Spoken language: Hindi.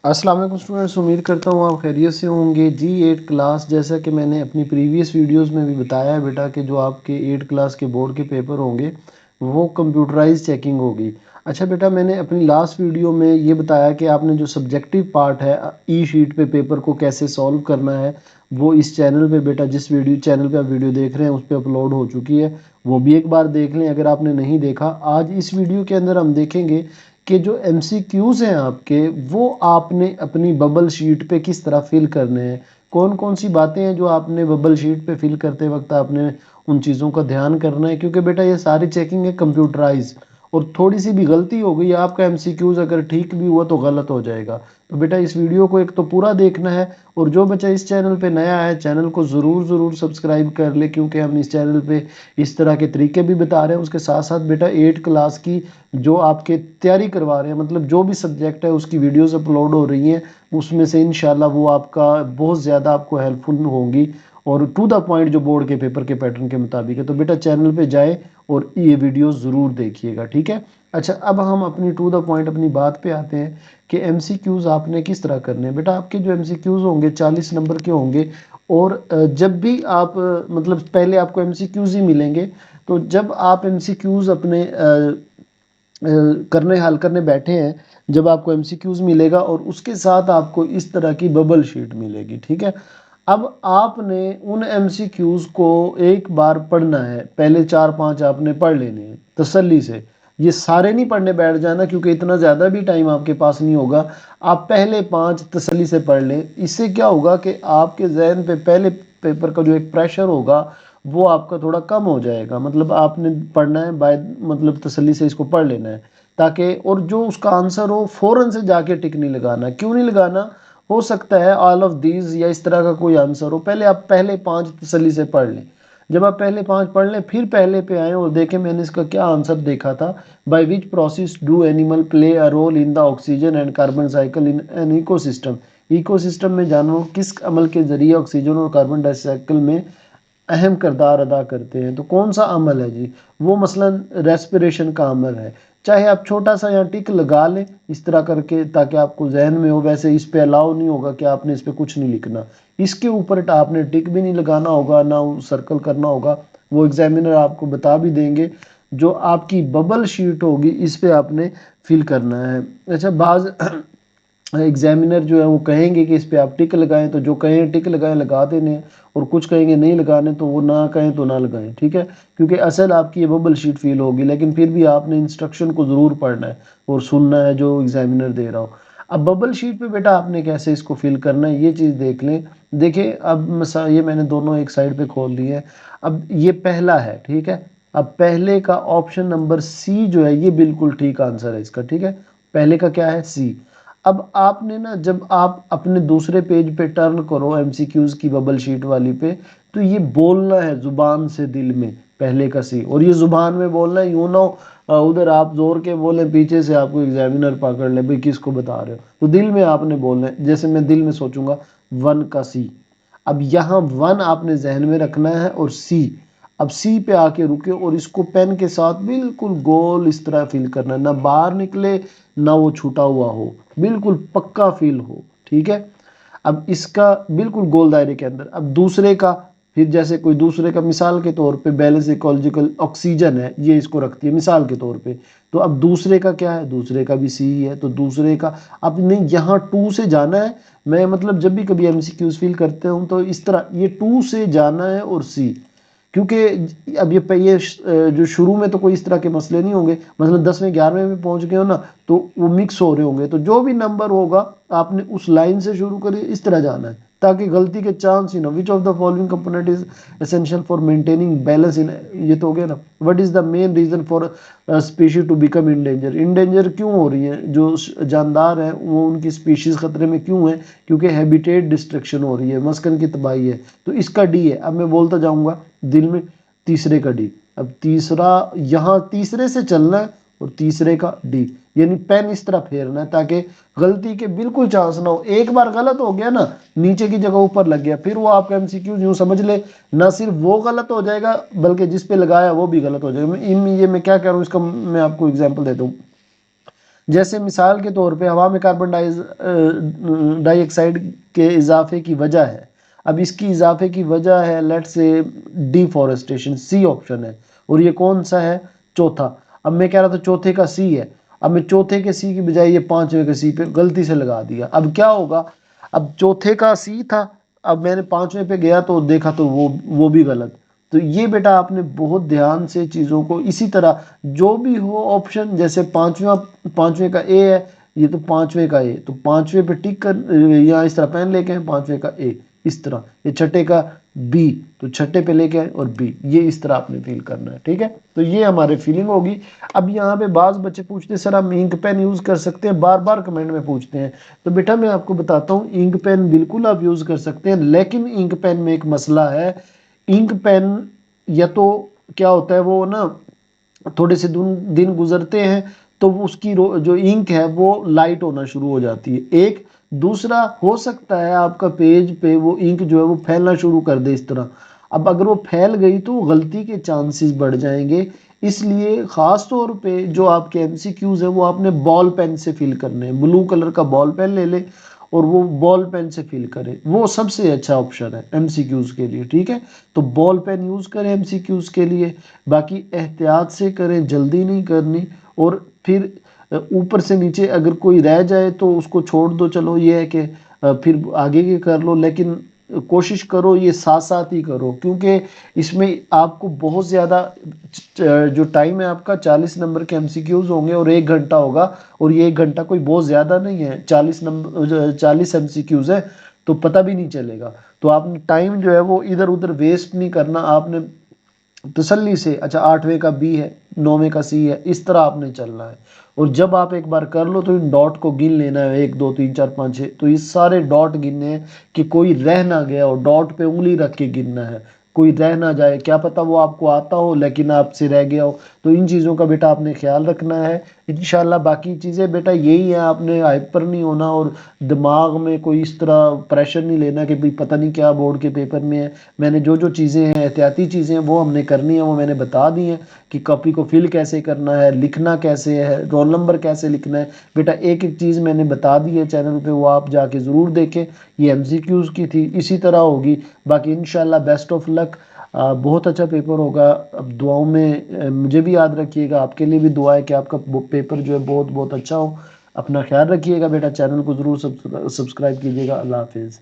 अस्सलाम वालेकुम स्टूडेंट्स, उम्मीद करता हूँ आप खैरियत से होंगे। जी 8 क्लास, जैसा कि मैंने अपनी प्रीवियस वीडियोस में भी बताया है बेटा कि जो आपके 8 क्लास के बोर्ड के पेपर होंगे वो कंप्यूटराइज चेकिंग होगी। अच्छा बेटा, मैंने अपनी लास्ट वीडियो में ये बताया कि आपने जो सब्जेक्टिव पार्ट है ई शीट पे पेपर को कैसे सॉल्व करना है, वो इस चैनल पे बेटा, जिस वीडियो चैनल पे आप वीडियो देख रहे हैं उस पर अपलोड हो चुकी है। वो भी एक बार देख लें अगर आपने नहीं देखा। आज इस वीडियो के अंदर हम देखेंगे कि जो एमसीक्यूज़ हैं आपके, वो आपने अपनी बबल शीट पे किस तरह फिल करने हैं। कौन कौन सी बातें हैं जो आपने बबल शीट पे फिल करते वक्त आपने उन चीज़ों का ध्यान करना है, क्योंकि बेटा ये सारी चेकिंग है कंप्यूटराइज। और थोड़ी सी भी गलती हो गई, आपका एमसीक्यूज़ अगर ठीक भी हुआ तो गलत हो जाएगा। तो बेटा इस वीडियो को एक तो पूरा देखना है, और जो बच्चा इस चैनल पे नया है चैनल को ज़रूर सब्सक्राइब कर ले, क्योंकि हम इस चैनल पे इस तरह के तरीके भी बता रहे हैं। उसके साथ साथ बेटा 8 क्लास की जो आपके तैयारी करवा रहे हैं, मतलब जो भी सब्जेक्ट है उसकी वीडियोस अपलोड हो रही हैं, उसमें से इंशाल्लाह वो आपका बहुत ज़्यादा आपको हेल्पफुल होंगी और टू द पॉइंट जो बोर्ड के पेपर के पैटर्न के मुताबिक है। तो बेटा चैनल पे जाए और ये वीडियो ज़रूर देखिएगा, ठीक है। अच्छा, अब हम अपनी टू द पॉइंट अपनी बात पे आते हैं कि एमसीक्यूज़ आपने किस तरह करने हैं। बेटा आपके जो एमसीक्यूज़ होंगे 40 नंबर के होंगे, और जब भी आप मतलब पहले आपको एमसीक्यूज़ ही मिलेंगे। तो जब आप एमसीक्यूज़ अपने करने हल करने बैठे हैं, जब आपको एमसीक्यूज मिलेगा और उसके साथ आपको इस तरह की बबल शीट मिलेगी, ठीक है। अब आपने उन एमसीक्यूज को एक बार पढ़ना है, पहले 4-5 आपने पढ़ लेने हैं तसल्ली से। ये सारे नहीं पढ़ने बैठ जाना, क्योंकि इतना ज़्यादा भी टाइम आपके पास नहीं होगा। आप पहले 5 तसल्ली से पढ़ लें। इससे क्या होगा कि आपके जहन पे पहले पेपर का जो एक प्रेशर होगा वो आपका थोड़ा कम हो जाएगा। मतलब आपने पढ़ना है बाय, मतलब तसल्ली से इसको पढ़ लेना है, ताकि और जो उसका आंसर हो फौरन से जाके टिक नहीं लगाना। क्यों नहीं लगाना? हो सकता है ऑल ऑफ दीज या इस तरह का कोई आंसर हो। पहले आप पहले 5 तसल्ली से पढ़ लें। जब आप पहले 5 पढ़ लें, फिर पहले पे आए और देखें मैंने इसका क्या आंसर देखा था। By which process do animal play a role in the oxygen and carbon cycle in an ecosystem. Ecosystem में जानवरों किस अमल के जरिए ऑक्सीजन और कार्बन डाइसाइकिल में अहम किरदार अदा करते हैं। तो कौन सा अमल है जी? वो मसलन रेस्पिरेशन का अमल है। चाहे आप छोटा सा यहाँ टिक लगा लें इस तरह करके, ताकि आपको जहन में हो। वैसे इस पे अलाउ नहीं होगा कि आपने इस पे कुछ नहीं लिखना, इसके ऊपर आपने टिक भी नहीं लगाना होगा, ना सर्कल करना होगा। वो एग्जामिनर आपको बता भी देंगे। जो आपकी बबल शीट होगी इस पे आपने फिल करना है। अच्छा, बाज एग्जामिनर जो है वो कहेंगे कि इस पे आप टिक लगाएं, तो जो कहें टिक लगाएं लगा देने हैं, और कुछ कहेंगे नहीं लगाने तो वो ना कहें तो ना लगाएं, ठीक है। क्योंकि असल आपकी ये बबल शीट फील होगी, लेकिन फिर भी आपने इंस्ट्रक्शन को ज़रूर पढ़ना है और सुनना है जो एग्जामिनर दे रहा हो। अब बबल शीट पे बेटा आपने कैसे इसको फिल करना है ये चीज़ देख लें। देखिए अब ये मैंने दोनों एक साइड पे खोल दिए हैं। अब ये पहला है, ठीक है। अब पहले का ऑप्शन नंबर सी जो है ये बिल्कुल ठीक आंसर है इसका, ठीक है। पहले का क्या है? सी। अब आपने ना, जब आप अपने दूसरे पेज पे टर्न करो एमसीक्यूज की बबल शीट वाली पे, तो ये बोलना है जुबान से दिल में, पहले का सी। और ये जुबान में बोलना है, यूं ना उधर आप जोर के बोले पीछे से आपको एग्जामिनर पकड़ ले भाई किसको बता रहे हो। तो दिल में आपने बोलना है, जैसे मैं दिल में सोचूंगा 1 का सी। अब यहाँ 1 आपने जहन में रखना है और सी। अब सी पे आके रुके और इसको पेन के साथ बिल्कुल गोल इस तरह फिल करना है, ना बाहर निकले ना वो छूटा हुआ हो, बिल्कुल पक्का फील हो, ठीक है। अब इसका बिल्कुल गोल दायरे के अंदर। अब दूसरे का, फिर जैसे कोई दूसरे का मिसाल के तौर पे बैलेंस इकोलॉजिकल ऑक्सीजन है, ये इसको रखती है मिसाल के तौर पे। तो अब दूसरे का क्या है? दूसरे का भी सी ही है, तो दूसरे का अब नहीं, यहाँ 2 से जाना है। मैं मतलब जब भी कभी एमसीक्यूज फिल करते हूँ तो इस तरह ये 2 से जाना है और सी। क्योंकि अब ये जो शुरू में तो कोई इस तरह के मसले नहीं होंगे, मतलब 10वें 11वें में पहुंच गए हो ना, तो वो मिक्स हो रहे होंगे। तो जो भी नंबर होगा आपने उस लाइन से शुरू करिए, इस तरह जाना है ताकि गलती के चांस ही ना। Which of the following component is essential for maintaining balance in, ये तो हो गया ना। What is the main reason for species to become endanger? Endanger क्यों हो रही है? जो जानदार है वो उनकी स्पीशीज खतरे में क्यों है? क्योंकि हैबिटेट डिस्ट्रक्शन हो रही है, मस्कन की तबाही है। तो इसका डी है। अब मैं बोलता जाऊंगा दिल में, तीसरे का डी। अब तीसरा, यहाँ तीसरे से चलना है और तीसरे का डी, यानी पेन इस तरह फेरना है ताकि गलती के बिल्कुल चांस ना हो। एक बार गलत हो गया ना, नीचे की जगह ऊपर लग गया, फिर वो आपका एमसीक्यू यूं समझ ले, ना सिर्फ वो गलत हो जाएगा बल्कि जिस पे लगाया वो भी गलत हो जाएगा। ये मैं क्या कह रहा हूँ इसका मैं आपको एग्जांपल देता हूँ। जैसे मिसाल के तौर पे हवा में कार्बन डाइऑक्साइड के इजाफे की वजह है। अब इसकी इजाफे की वजह है लेट से डिफॉरेस्टेशन, सी ऑप्शन है। और ये कौन सा है? चौथा। अब मैं कह रहा था चौथे का सी है, अब मैं चौथे के सी की बजाय ये पांचवे के सी पे गलती से लगा दिया। अब क्या होगा? अब चौथे का सी था, अब मैंने पांचवे पे गया तो देखा तो वो भी गलत। तो ये बेटा आपने बहुत ध्यान से चीज़ों को, इसी तरह जो भी हो ऑप्शन, जैसे पांचवे का ए है, ये तो पांचवे का ए, तो पांचवे पे टिक कर यहाँ इस तरह पेन लेके आए, पांचवे का ए इस तरह, ये छठे का बी, तो छठे पे लेके आए और बी, ये इस तरह आपने फील करना है। ठीक है, तो ये हमारे फीलिंग होगी। अब यहाँ पे बाज बच्चे पूछते हैं सर हम इंक पेन यूज कर सकते हैं, बार बार कमेंट में पूछते हैं। तो बेटा मैं आपको बताता हूँ इंक पेन बिल्कुल आप यूज कर सकते हैं, लेकिन इंक पेन में एक मसला है। इंक पेन या तो क्या होता है वो ना, थोड़े से दिन गुजरते हैं तो उसकी जो इंक है वो लाइट होना शुरू हो जाती है। एक दूसरा हो सकता है आपका पेज पे वो इंक जो है वो फैलना शुरू कर दे इस तरह। अब अगर वो फैल गई तो गलती के चांसेस बढ़ जाएंगे। इसलिए खास तौर पे जो आपके एमसीक्यूज है वो आपने बॉल पेन से फिल करने हैं। ब्लू कलर का बॉल पेन ले ले और वो बॉल पेन से फिल करें, वो सबसे अच्छा ऑप्शन है एमसीक्यूज के लिए। ठीक है, तो बॉल पेन यूज करें एमसीक्यूज के लिए। बाकी एहतियात से करें, जल्दी नहीं करनी। और फिर ऊपर से नीचे अगर कोई रह जाए तो उसको छोड़ दो, चलो ये है कि फिर आगे के कर लो, लेकिन कोशिश करो ये साथ साथ ही करो, क्योंकि इसमें आपको बहुत ज़्यादा जो टाइम है आपका 40 नंबर के एमसीक्यूज होंगे और 1 घंटा होगा। और ये 1 घंटा कोई बहुत ज़्यादा नहीं है, 40 नंबर 40 एमसीक्यूज है, तो पता भी नहीं चलेगा। तो आपने टाइम जो है वो इधर उधर वेस्ट नहीं करना, आपने तसल्ली से, अच्छा 8वें का बी है, 9वें का सी है, इस तरह आपने चलना है। और जब आप एक बार कर लो तो इन डॉट को गिन लेना है, 1 2 3 4 5 6, तो ये सारे डॉट गिनने हैं कि कोई रह ना गया, और डॉट पे उंगली रख के गिनना है, कोई रह ना जाए। क्या पता वो आपको आता हो लेकिन आपसे रह गया हो। तो इन चीज़ों का बेटा आपने ख्याल रखना है इंशाल्लाह। बाकी चीज़ें बेटा यही है, आपने हाइपर नहीं होना और दिमाग में कोई इस तरह प्रेशर नहीं लेना कि भाई पता नहीं क्या बोर्ड के पेपर में है। मैंने जो जो चीज़ें हैं, एहतियाती चीज़ें हैं, वो हमने करनी है, वो मैंने बता दी हैं कि कॉपी को फिल कैसे करना है, लिखना कैसे है, रोल नंबर कैसे लिखना है। बेटा एक एक चीज़ मैंने बता दी है चैनल पे, वो आप जाके ज़रूर देखें। ये एमसीक्यूज़ की थी, इसी तरह होगी। बाकी इंशाल्लाह बेस्ट ऑफ लक, बहुत अच्छा पेपर होगा। अब दुआओं में मुझे भी याद रखिएगा, आपके लिए भी दुआ है कि आपका पेपर जो है बहुत बहुत अच्छा हो। अपना ख्याल रखिएगा बेटा, चैनल को ज़रूर सब्सक्राइब कीजिएगा। अल्लाह हाफिज़।